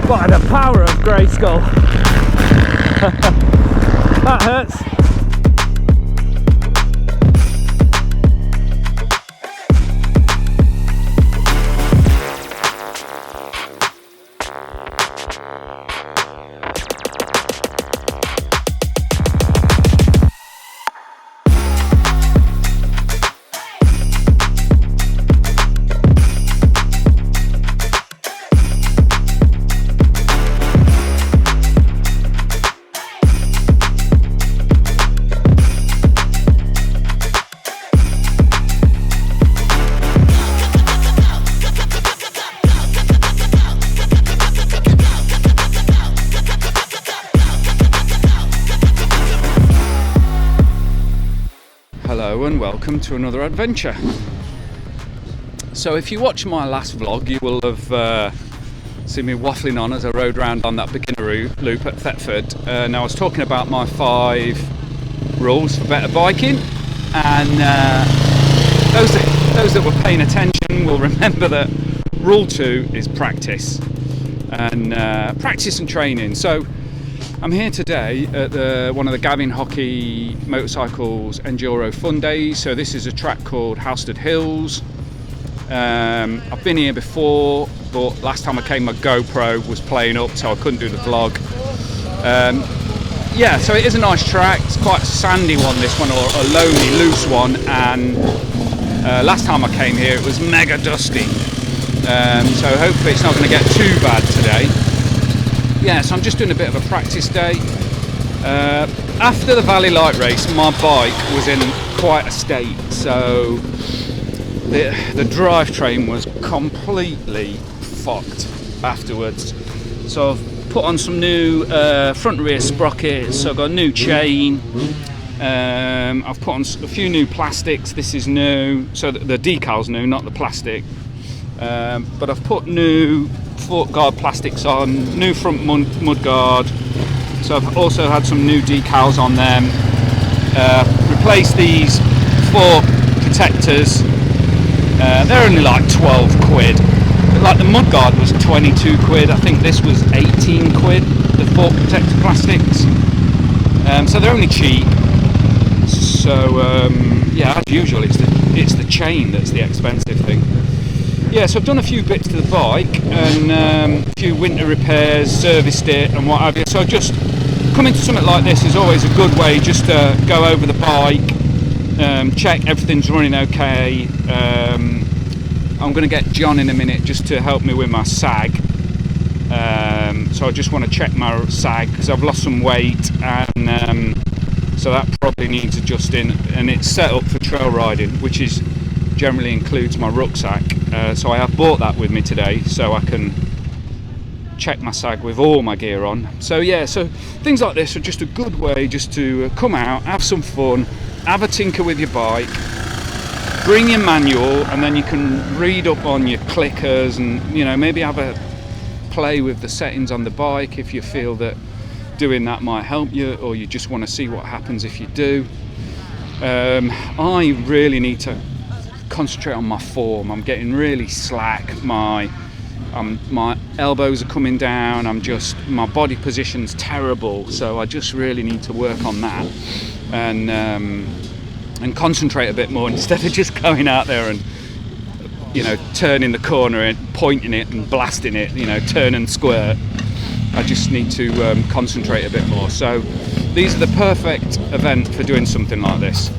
By the power of Grayskull. That hurts. Hello and welcome to another adventure. So if you watched my last vlog, you will have seen me waffling on as I rode around on that beginner loop at Thetford, and I was talking about my 5 rules for better biking, and those that were paying attention will remember that rule 2 is practice and training. So I'm here today at one of the Gavin Hockey Motorcycles Enduro Fun Days. So this is a track called Halstead Hills. I've been here before, but last time I came my GoPro was playing up, so I couldn't do the vlog. Yeah, so it is a nice track. It's quite a sandy one, this one, or a lonely, loose one. And last time I came here it was mega dusty. So hopefully it's not going to get too bad today. Yeah, so I'm just doing a bit of a practice day. After the Valley Light race, my bike was in quite a state, so the drivetrain was completely fucked afterwards. So I've put on some new front and rear sprockets, so I've got a new chain. I've put on a few new plastics. This is new, so the decal's new, not the plastic. But I've put new foot guard plastics on, new front mud guard, so I've also had some new decals on them. Replaced these 4 protectors. They're only like 12 quid. Like the mud guard was 22 quid, I think this was 18 quid, the 4 protector plastics. So they're only cheap. So yeah, as usual it's the chain that's the expensive thing. Yeah, so I've done a few bits to the bike and a few winter repairs, serviced it and what have you. So just coming to something like this is always a good way just to go over the bike, check everything's running okay. I'm going to get John in a minute just to help me with my sag. So I just want to check my sag because I've lost some weight, and so that probably needs adjusting, and it's set up for trail riding, which is generally includes my rucksack. So I have bought that with me today so I can check my sag with all my gear on. So yeah, so things like this are just a good way just to come out, have some fun, have a tinker with your bike, bring your manual, and then you can read up on your clickers and, you know, maybe have a play with the settings on the bike if you feel that doing that might help you, or you just want to see what happens if you do. I really need to concentrate on my form. I'm getting really slack. My elbows are coming down. My body position's terrible. So I just really need to work on that and concentrate a bit more instead of just going out there and, you know, turning the corner and pointing it and blasting it. You know, turn and squirt. I just need to concentrate a bit more. So these are the perfect event for doing something like this.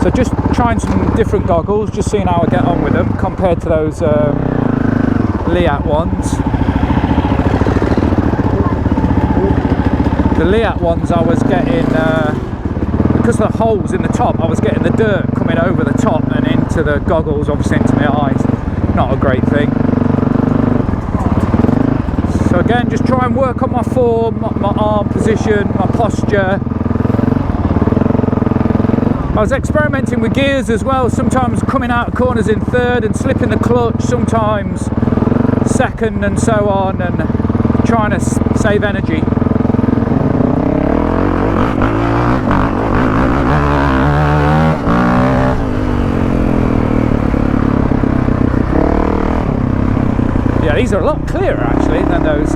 So just trying some different goggles, just seeing how I get on with them compared to those Liat ones. The Liat ones I was getting, because of the holes in the top, I was getting the dirt coming over the top and into the goggles, obviously into my eyes. Not a great thing. So again, just try and work on my form, my arm position, my posture. I was experimenting with gears as well, sometimes coming out of corners in third and slipping the clutch, sometimes second and so on, and trying to save energy. Yeah, these are a lot clearer actually than those.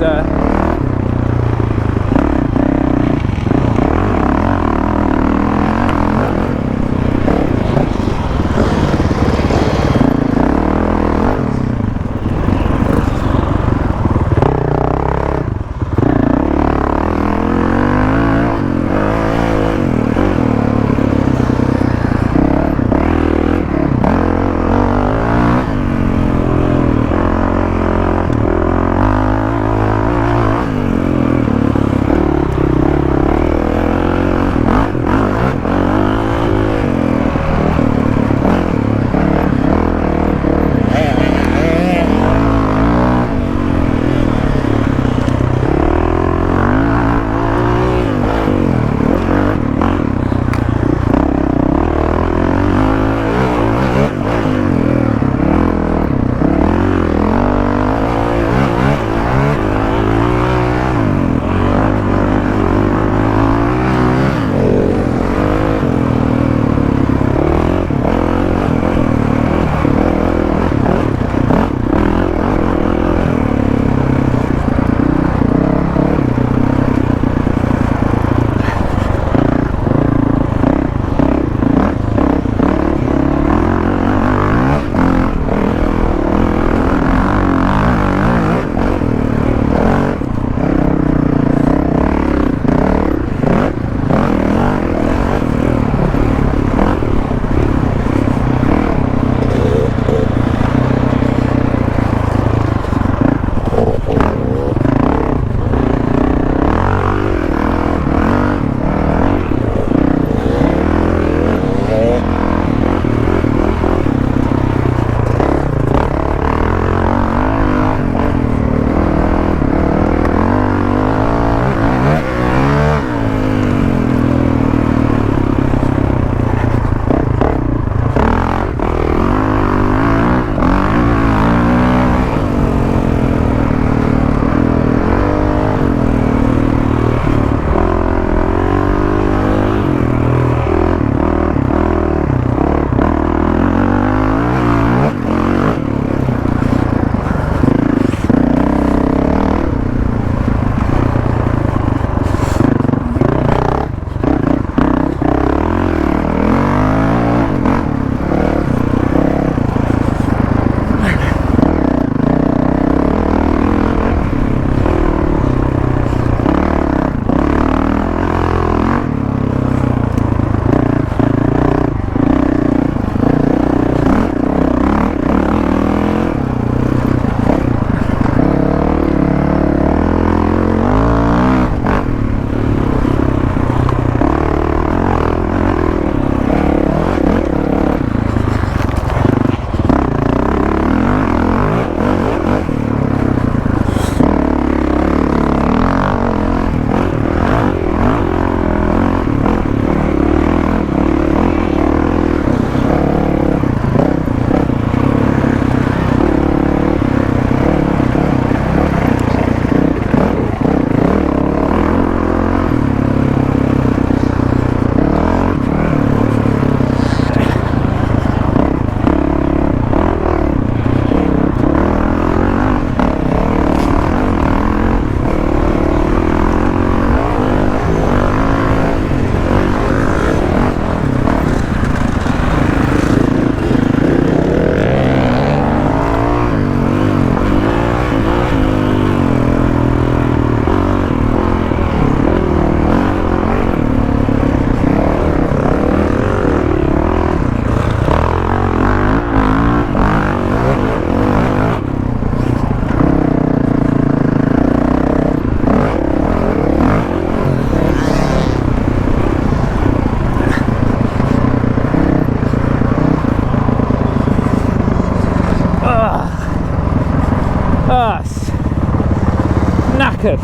Knackered.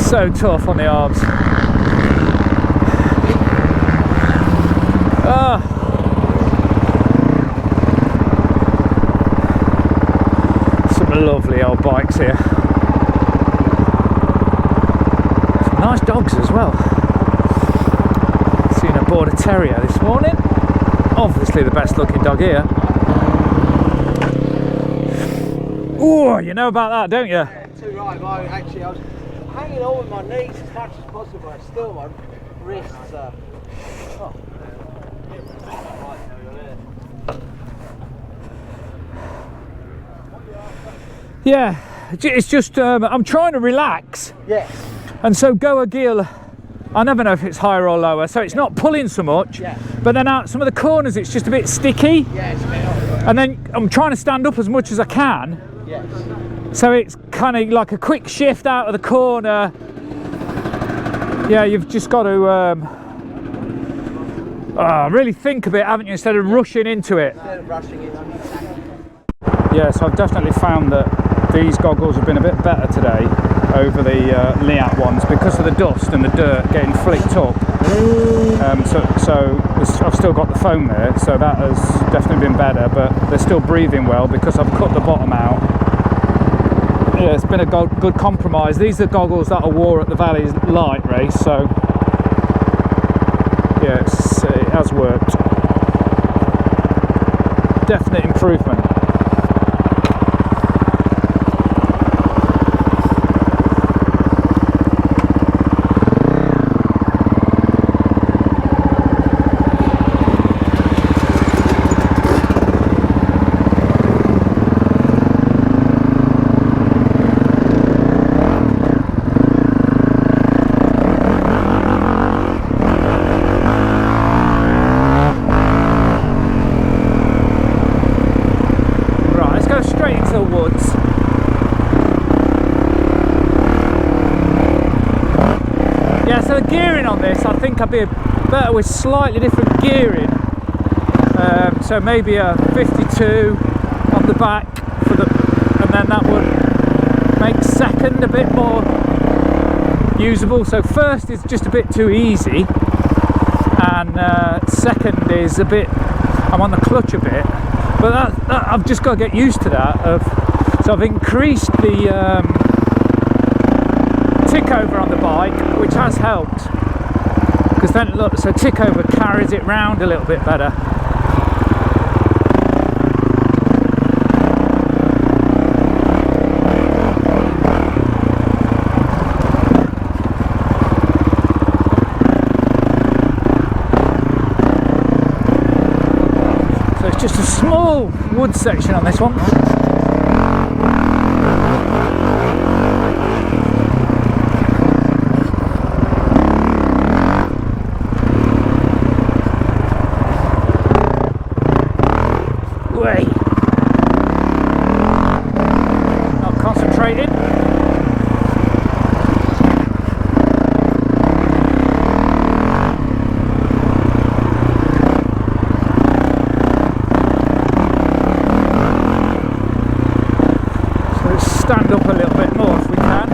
So tough on the arms. Some lovely old bikes here. Some nice dogs as well. Seen a border terrier this morning. Obviously the best looking dog here. Oh, you know about that, don't you? Yeah, too right. I was hanging on with my knees as much as possible, but still my wrists. Oh. Yeah, it's just I'm trying to relax. Yes. And so go a gear, I never know if it's higher or lower, so it's not pulling so much, Yeah. but then out some of the corners it's just a bit sticky. Yeah, it's a bit off. And then I'm trying to stand up as much as I can, Yes. so it's kind of like a quick shift out of the corner. Yeah, you've just got to really think a bit, haven't you, instead of rushing into it. Instead of rushing it. Yeah, so I've definitely found that these goggles have been a bit better today over the Liat ones because of the dust and the dirt getting flicked up. So I've still got the foam there, so that has definitely been better, but they're still breathing well because I've cut the bottom out. Yeah, it's been a good compromise. These are goggles that I wore at the Valley Light race, so yeah, it has worked. Definite improvement. I think I'd be better with slightly different gearing, so maybe a 52 on the back and then that would make second a bit more usable. So first is just a bit too easy, and second is a bit, I'm on the clutch a bit, but that I've just got to get used to that. So I've increased the tick over on the bike, which has helped. Because then look, so tick over carries it round a little bit better. So it's just a small wood section on this one. Not concentrating. So let's stand up a little bit more if we can.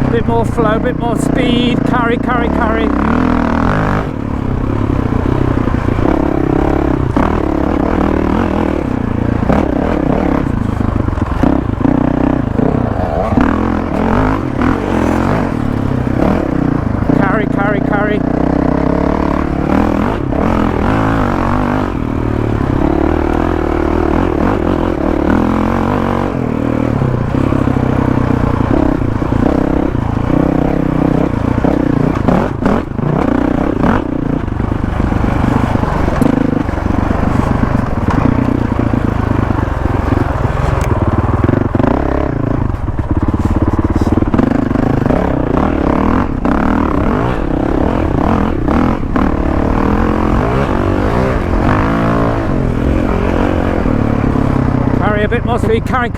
A bit more flow, a bit more speed, carry. A bit more speed, carry.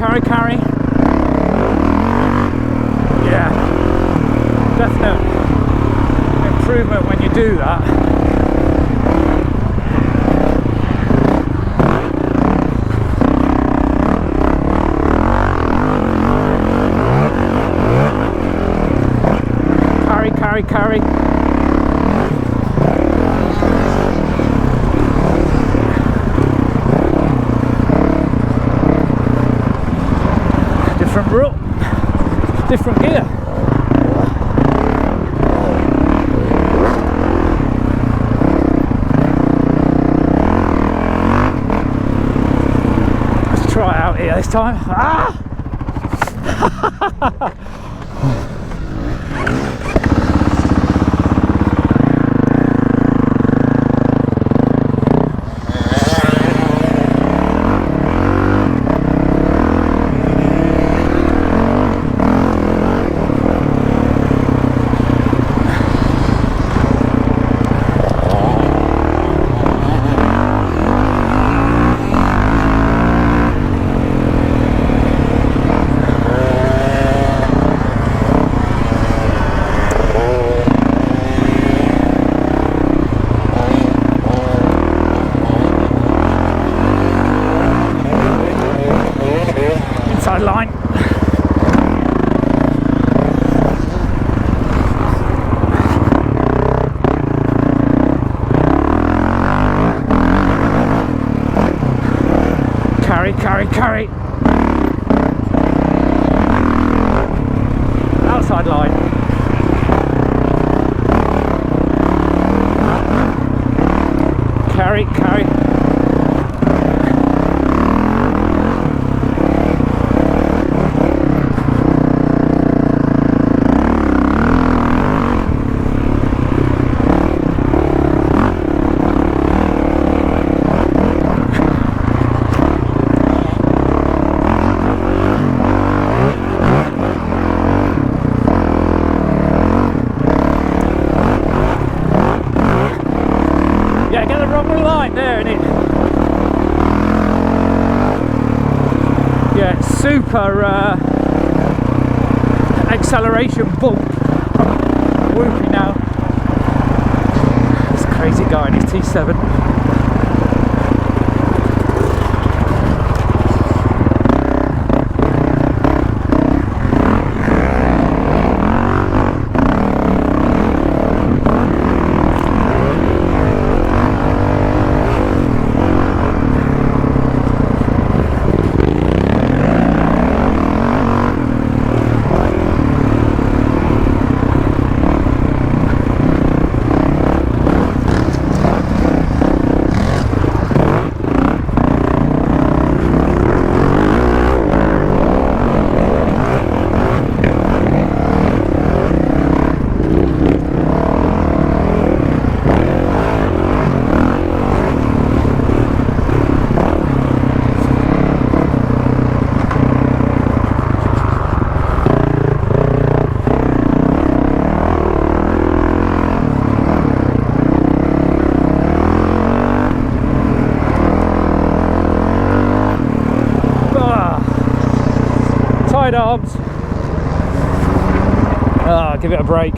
Yeah, definite improvement when you do that. Carry. Different route, different gear. it this time. Ah! Line. Carry. Outside line. Carry. Super acceleration bump. I'm whooping now. This crazy guy in his T7. Arms. Give it a break.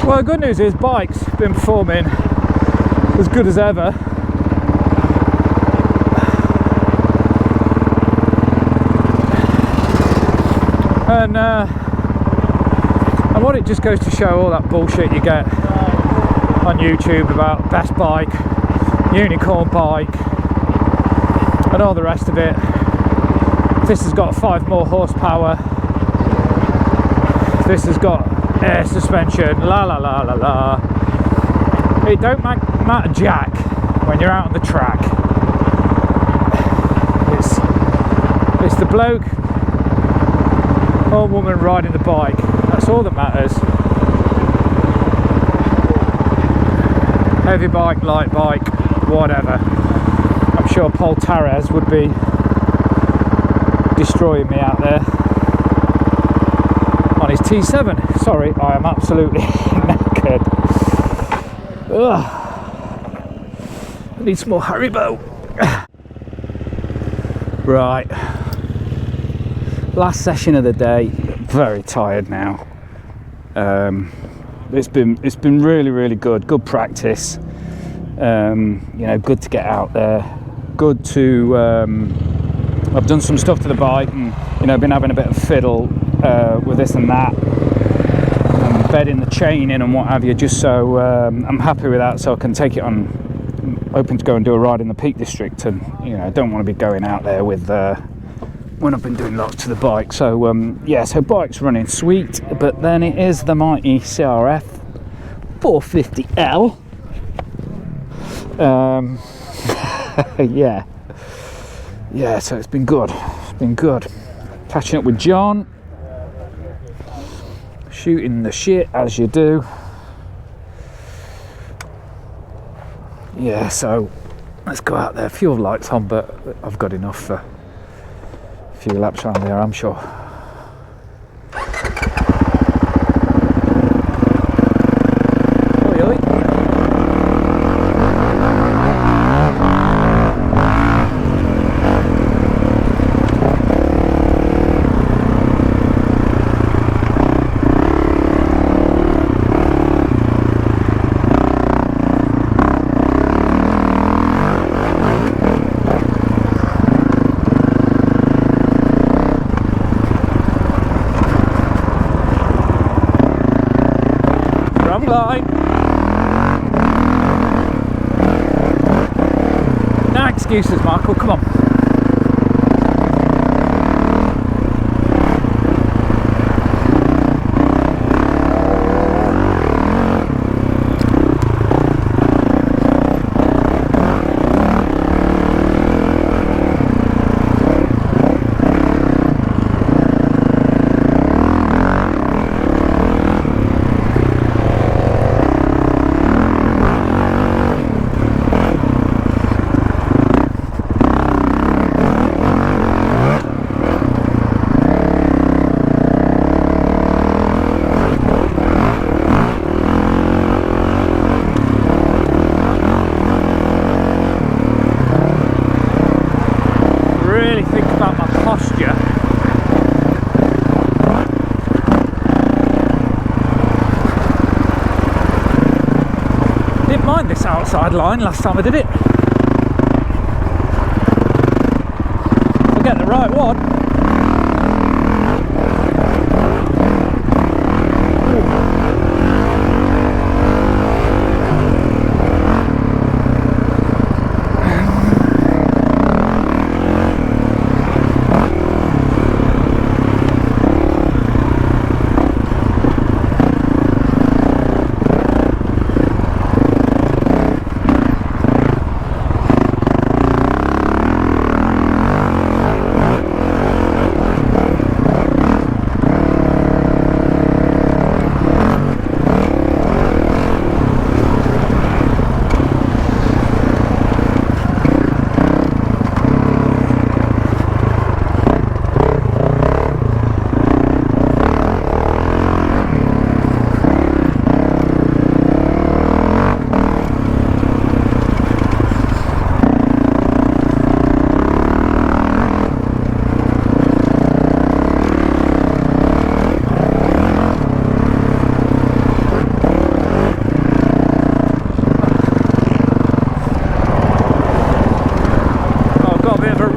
Well, the good news is bike's been performing as good as ever. And what it just goes to show all that bullshit you get on YouTube about best bike, unicorn bike, and all the rest of it. This has got 5 more horsepower. This has got air suspension. La la la la la. It don't matter jack when you're out on the track. It's the bloke or woman riding the bike. That's all that matters. Heavy bike, light bike, whatever. I'm sure Paul Tarez would be destroying me out there on his T7. Sorry, I am absolutely knackered. Ugh. I need some more Haribo. Right. Last session of the day. Very tired now. It's been really good practice. Good to get out there, good to I've done some stuff to the bike and been having a bit of fiddle with this and that and bedding the chain in and what have you, just so I'm happy with that, so I can take it on. I'm hoping to go and do a ride in the Peak District, and I don't want to be going out there with when I've been doing lots to the bike. So so bike's running sweet, but then it is the mighty CRF 450L. Yeah, so it's been good. It's been good. Catching up with John, shooting the shit as you do. Yeah, so let's go out there. Fuel lights on, but I've got enough for a few laps around there, I'm sure. No excuses, Michael, come on. Outside line last time I did it. If I get the right one.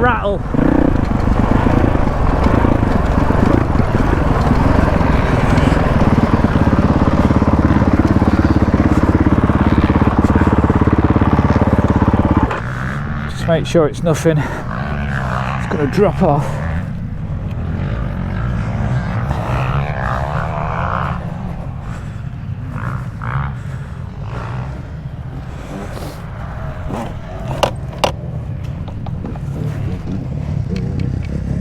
Rattle. Just make sure it's nothing. It's going to drop off.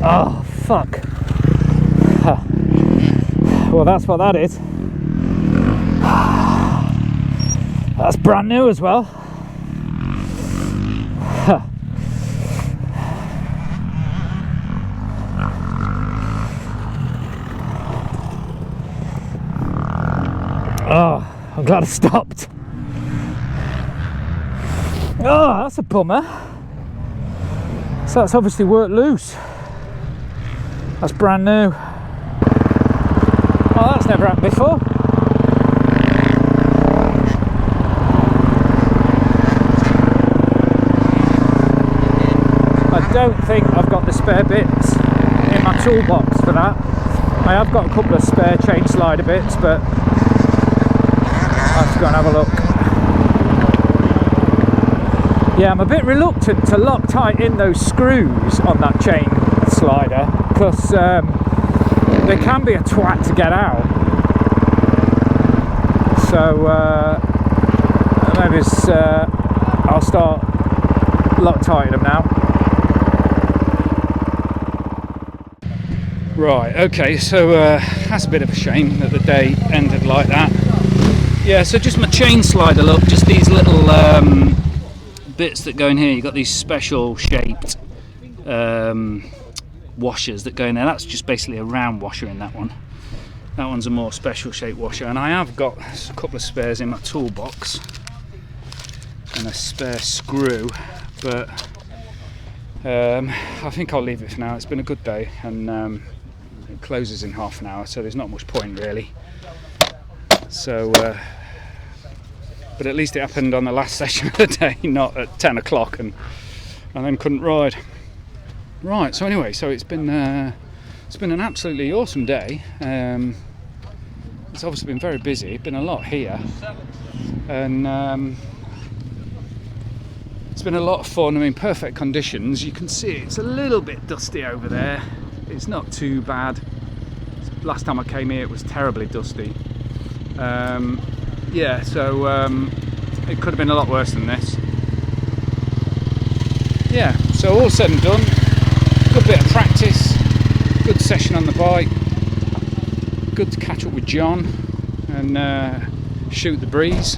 Oh, fuck. Huh. Well, that's what that is. That's brand new as well. Huh. Oh, I'm glad I stopped. Oh, that's a bummer. So that's obviously worked loose. That's brand new. Oh, that's never happened before. I don't think I've got the spare bits in my toolbox for that. I have got a couple of spare chain slider bits, but I'll have to go and have a look. Yeah, I'm a bit reluctant to lock tight in those screws on that chain slider because they can be a twat to get out. So maybe I'll start Loctiting them now. Right, okay, so that's a bit of a shame that the day ended like that. Yeah, so just my chain slider, look, just these little bits that go in here. You've got these special shaped washers that go in there. That's just basically a round washer in that one. That one's a more special shaped washer, and I have got a couple of spares in my toolbox and a spare screw, but I think I'll leave it for now. It's been a good day, and it closes in half an hour, so there's not much point really. So but at least it happened on the last session of the day, not at 10 o'clock, and then couldn't ride. Right, so anyway, so it's been an absolutely awesome day. It's obviously been very busy, been a lot here, and it's been a lot of fun. I mean, perfect conditions. You can see it's a little bit dusty over there. It's not too bad. Last time I came here it was terribly dusty. Yeah, so it could have been a lot worse than this. Yeah, so all said and done, good bit of practice, good session on the bike, good to catch up with John and shoot the breeze.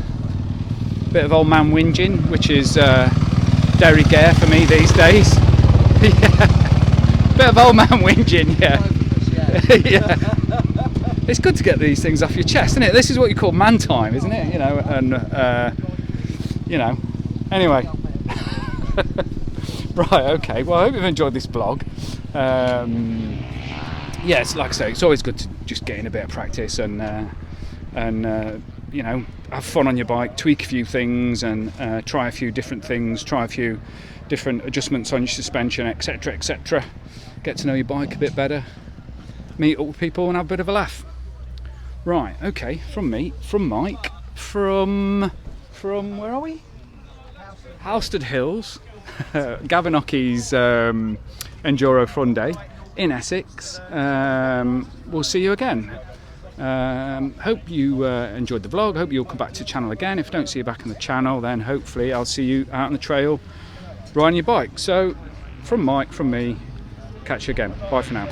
Bit of old man whinging, which is de rigueur for me these days. Yeah, bit of old man whinging, yeah. Yeah. It's good to get these things off your chest, isn't it? This is what you call man time, isn't it? You know, and you know. Anyway, right, okay. Well, I hope you've enjoyed this vlog. Yes, like I say, it's always good to just get in a bit of practice and you know, have fun on your bike, tweak a few things, and try a few different things, try a few different adjustments on your suspension, etc., etc. Get to know your bike a bit better, meet up with people, and have a bit of a laugh. Right, okay, from me, from Mike, from where are we? Halstead Hills, Gavin Enduro Fun Day in Essex. We'll see you again. Hope you enjoyed the vlog. Hope you'll come back to the channel again. If I don't see you back on the channel, then hopefully I'll see you out on the trail riding your bike. So from Mike, from me, catch you again. Bye for now.